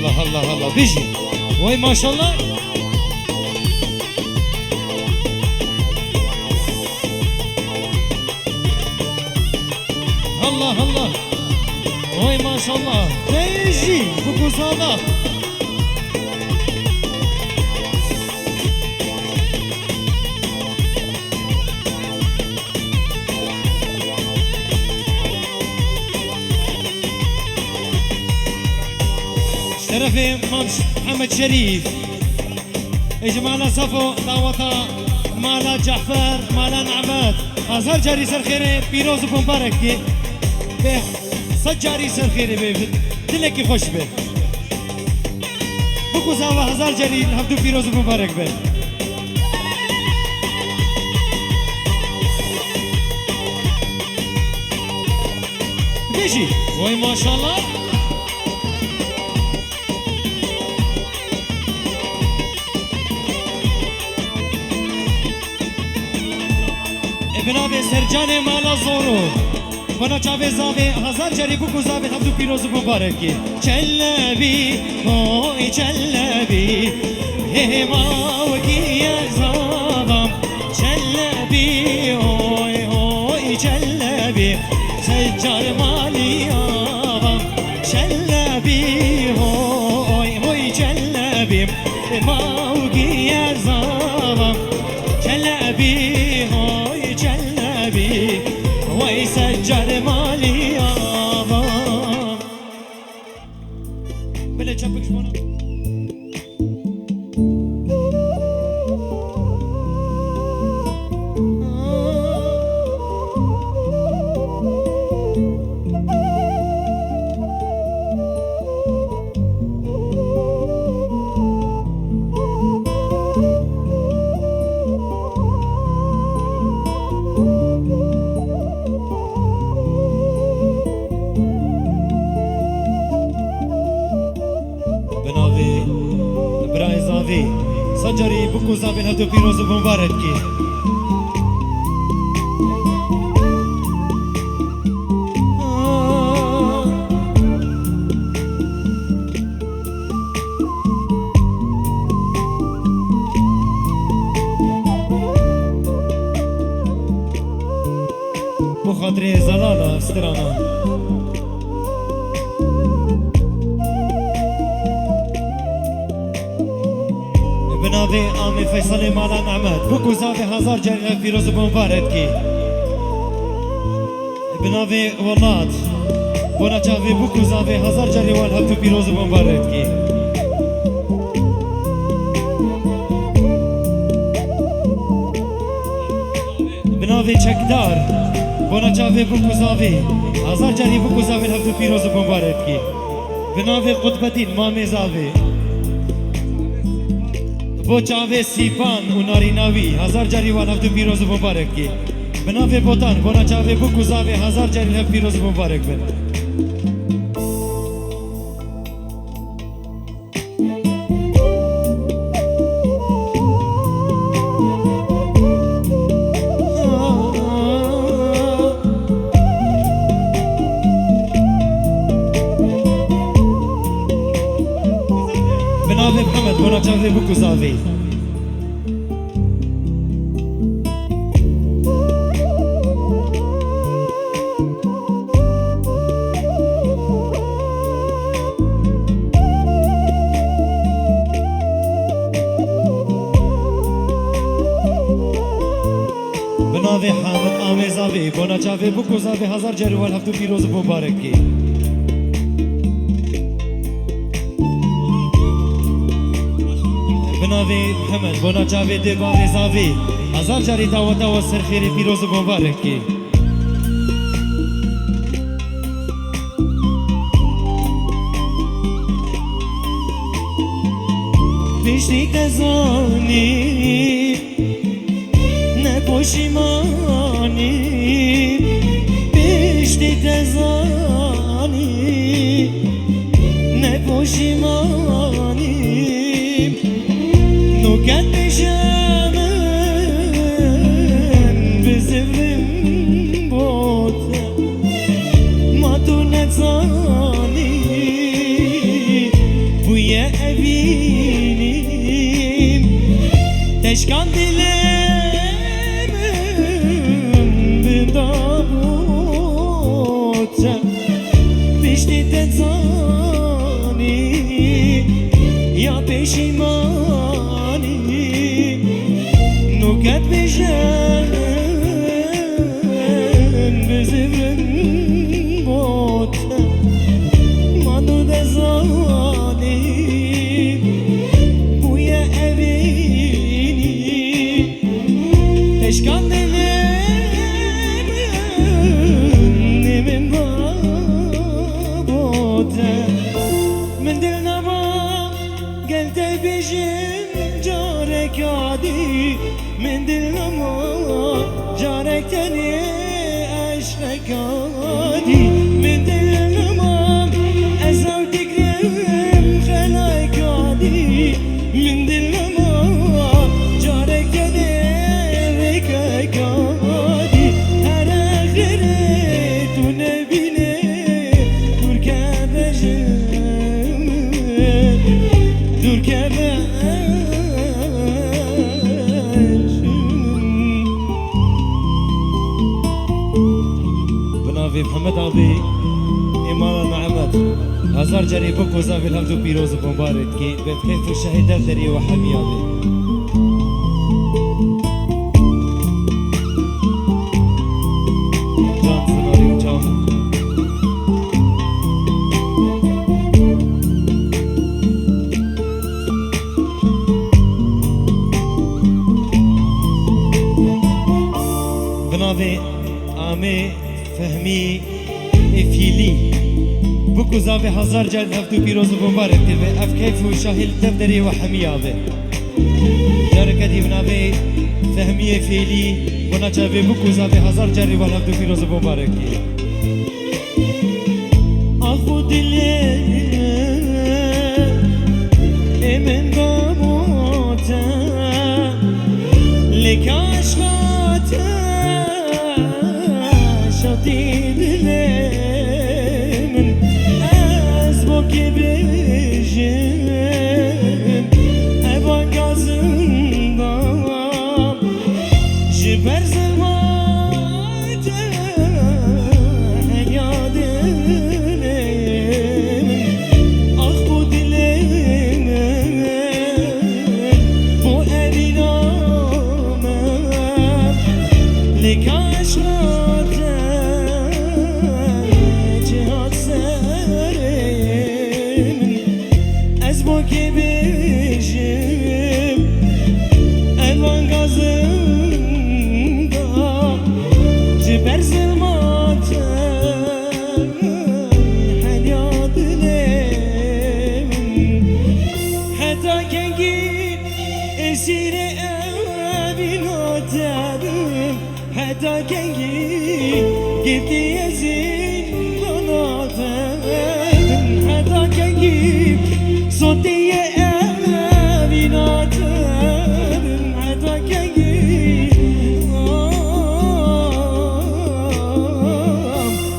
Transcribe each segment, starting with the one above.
الله الله الله بيجي وي ما شاء الله الله الله وي ما شاء الله بيجي بكوزانا شرفي مامش محمد شريف اجي معنا صفو دعوتا مالا جعفر مالا نعمات هزار جاري سر خيري بيروز مبارك به صد جاري سر خيري به دلكي خوش به بكو زاوا هزار جاري الحمدو بيروز مبارك به بيجي وي ما شاء الله بنابه سرجان مالا زورو بنا چاوه زاوه هزار جری بکو زاوه حمدو پیروز مبارکی چلبی هوی چلبی هیماوگی زاوام چلبی هوی چلبی سجار مالی آوام چلبی هوی چلبی هیماوگی زاوام چلبی ويسجل مالي يابا بلا جنبك شوانا سجري بكو زابين هدو بيروز مبارك كي بخاطري زلالة استرانا بنابه آمي فيصل مالا نعمت بكو زاوه هزار جاري فيروز مبارك كي بنابه ولاد بنا چاوه بكو زاوه هزار جاري والهبتو فيروز مبارك كي بنابه چکدار بنا چاوه بكو زاوه هزار جاري بكو زاوه الهبتو فيروز مبارك كي بنابه قطب الدين مامي زاوه بو چاوه سیپان و ناریناوی هزار جاری وان هفتو پیروز مبارک کی بناوه بوتان بنا چاوه بو کزاوه هزار جاری هفت پیروز مبارک بن بناوه محمد بنا چاوه بو کزاوه بناوه حامد آمیزاوه بنا چاوه بو کزاوه هزار جروال هفتو پیروز مبارک کی بناوه محمد بنا چاوه دباوه زاوه هزار جاری دعوتا و سرخیری پیروز مبارک کی پیشی تزانی نپوشیمانی پیشی تزانی نپوشیمانی نوکت پیشمن بزرم بود ما تو نزانی بوی محمد آبی ایمان نعمت هزار جری بکو زاویل هم دو پیروز و مبارک کی به کیف و شهید دری و حمی آبی جان سناری جان بنابه آمه فهمی افیلی بکو زاوی هزار جل هفتو پیروز و مبارک دی به اف کیف و شاهل دفتری و حمی آبه جارکتی بنابه فهمی افیلی بنا جاوی بکو زاوی هزار جل و هفتو پیروز و مبارک دی آخو دلی من قاموتا لك عشقاتا شديد من أزبك بجن أبا قازندام جبر زمات ياد أخو دلين بو أبينام لك عشقاتا که بشم ایوان گازنگا جبر زلماتم حیات لیم حتی کنگی اسیر ابیناتم حتی کنگی گفتی ازین بناتم حتی کنگی صوتي أبينات حتى كي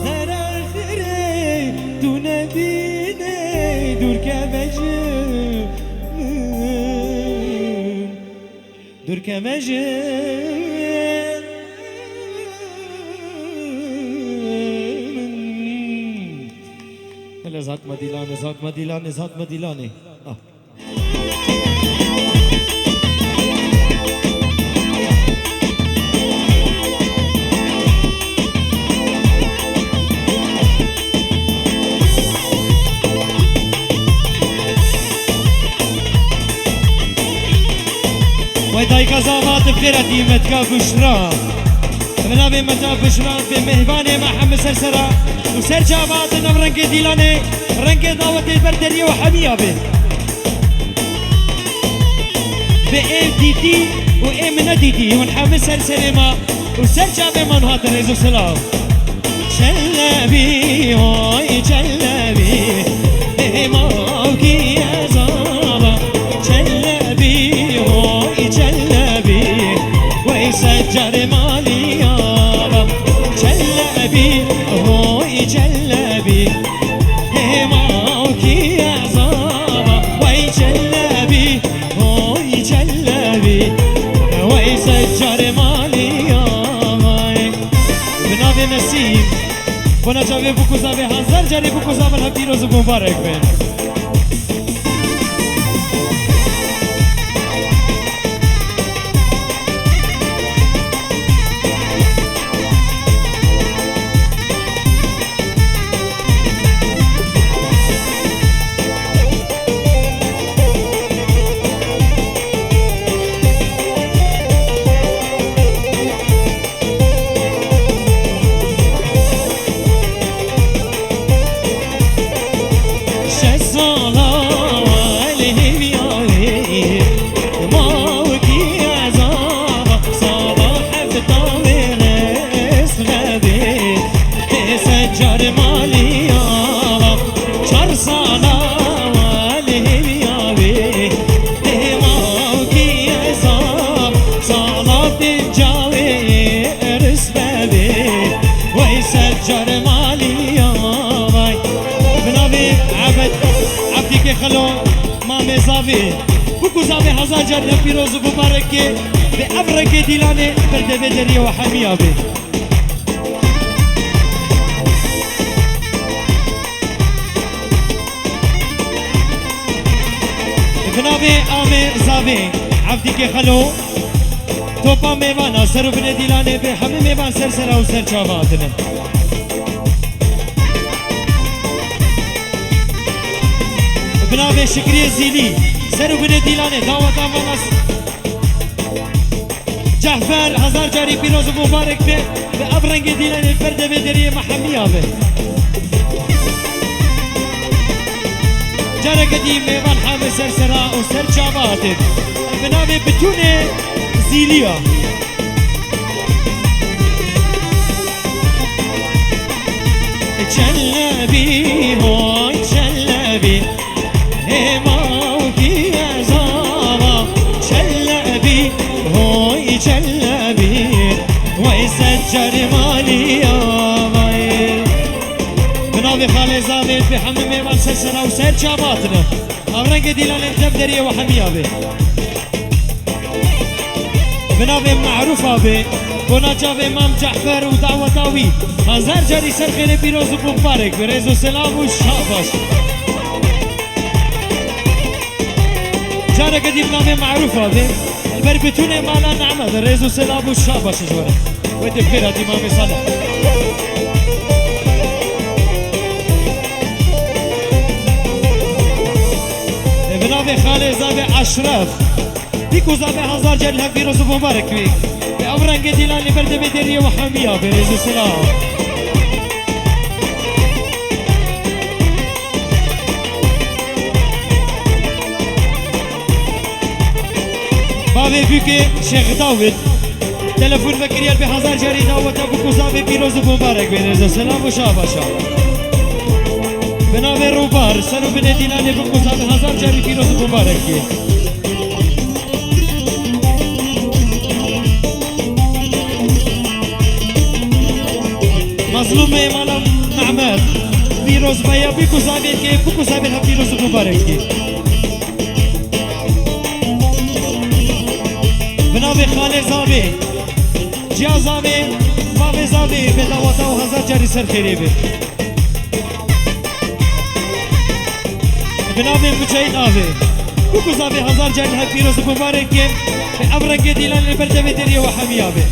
هر آخره دون بینه دور كمجم دور كمجم زاد مدیلانه زاد مدیلانه زاد مدیلانه ويداي كزامات بخيرتي متكا بشرا بنابي متكا بشرا في مهباني محمد سرسرا وسر جامعات نم رنگ دیلانه رنگ دعوت بردری و حمیه به ایم دیدی و ایم ندیدی و حمد سر ما و سر جامع من هات رزو سلام چلبی وای چلبی موکی ازابا چلبی وای چلبی وای سجر مالی آبا چلبی وای چلبی موکی ازابا وای چلبی وای چلبی وای سجر مالی آبا بنابه نسیم بنا جاوه بکوزاوه هزار جاری بکوزاوه هم پیروز و مبارک بین خلو مامي زاوي بكو زاوي هزار جارنا بيروز ومبارك بأبرك ديلاني برد بدري وحمية بي بنابي آمي زابي عبدي كي خلو توبا ميوانا سرو بن ديلاني بحمي ميوان سرسرا وسر شاباتنا بنابي شكري زيلي سرو بن ديلاني دعوة ماناس جعفر هزار جاري بيروز مبارك به بأبرنج ديلاني الفرد بدري محمية به جارة قديم ميوان حامل سرسرا وسر شاباتنا بنابي بتوني زيليا تشلبي هوي تشلبي موتي يا زارا تشلبي هوي تشلبي ويسجر مالي يا ماي بنابي خالي زابي في حمامي والسلسلة وسير شاباتنا أورنق ديلان التبدرية وحمية بي بنابي معروفة بي بناجاب امام جعفر ودعوة داوي هزار جاري سرخير بيروز ومبارك بريزو سلام وشاباش جارة قديم نامي معروفة بي البربتوني مالا نعمة ريزو سلام وشاباش جوارة ودي بخير هدي مامي صالح بنابي خالي زابي أشرف بيكو زابي هزار جاري لها بيروز ومبارك بيك بأمرنج ديلان لبرد بدرية وحمية بريزو سلام بابي بيكي شيخ داود تلفون بكريال بهزار جاري دعوة أبوكو زابي بيروز مبارك بريزو سلام وشاباشا بنابي روبار سنو بن ديلان بوكو زابي هزار جاري بيروز مبارك مظلوم مالا نعمات بيروز بايا بيكو زابي كي بوكو زابي لها بيروز مبارك بنابي خالي زابي جيا زابي بابي زابي بدعوته وهزار جاري سر خيري بي بنابي مجاهد آبي بوكو زابي هزار جاري لها بيروز مبارك بأبرنج ديلان البرد بدرية وحمية بي